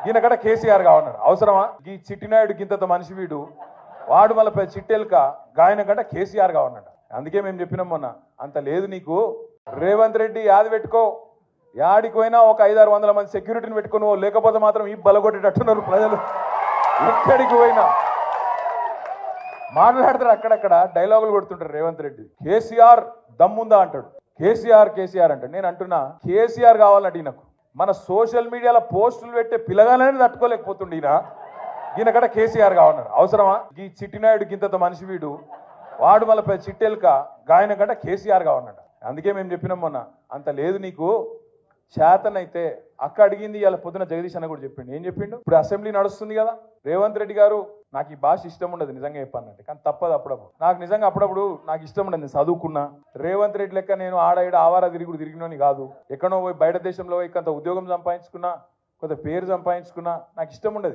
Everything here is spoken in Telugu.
ఈయన కడ కేసీఆర్ కావన్నాడు. అవసరమా? ఈ చిట్టినాయుడు గింత మనిషి వీడు, వాడు మళ్ళీ చిట్టెలుక గాయన కంటే కేసీఆర్ కావన్నాడు. అందుకే మేము చెప్పినాం మొన్న, అంత లేదు నీకు, రేవంత్ రెడ్డి యాది పెట్టుకో, యాడికి పోయినా ఒక 500-600 మంది సెక్యూరిటీని పెట్టుకుని, లేకపోతే మాత్రం ఈ బలగొట్టేటట్టున్నారు ప్రజలు. ఎక్కడికి పోయినా మాట్లాడతారు, అక్కడక్కడ డైలాగులు కొడుతుంటారు. రేవంత్ రెడ్డి కేసీఆర్ దమ్ముందా అంటాడు, కేసీఆర్ అంటాడు. నేను అంటున్నా కేసీఆర్ కావాలంటే ఈయనకు మన సోషల్ మీడియాలో పోస్టులు పెట్టే పిల్లగానే తట్టుకోలేకపోతుండే ఈయన కడ కేసీఆర్ కావన్నాడు. అవసరమా? ఈ చిట్టినాయుడు గింత మనిషి వీడు, వాడు మళ్ళీ చిట్టెలుక గాయన కంటే కేసీఆర్ కావన్నాడు. అందుకే మేము చెప్పినాం మొన్న, అంత లేదు నీకు, చేతనైతే అక్క అడిగింది. ఇలా పొద్దున జగదీష్ అన్న కూడా చెప్పిండు. ఏం చెప్పిండు? ఇప్పుడు అసెంబ్లీ నడుస్తుంది కదా, రేవంత్ రెడ్డి గారు నాకు ఈ భాష ఇష్టం ఉండదు నిజంగా చెప్పానంటే, కానీ తప్పదు అప్పుడప్పుడు. నాకు నిజంగా అప్పుడప్పుడు నాకు ఇష్టం ఉండదు. నేను చదువుకున్నా, రేవంత్ రెడ్డి లెక్క నేను ఆడ ఆవారా తిరిగినోని కాదు. ఎక్కడో పోయి బయట దేశంలో కొంత ఉద్యోగం సంపాదించుకున్నా, కొంత పేరు సంపాదించుకున్నా, నాకు ఇష్టం ఉండదు.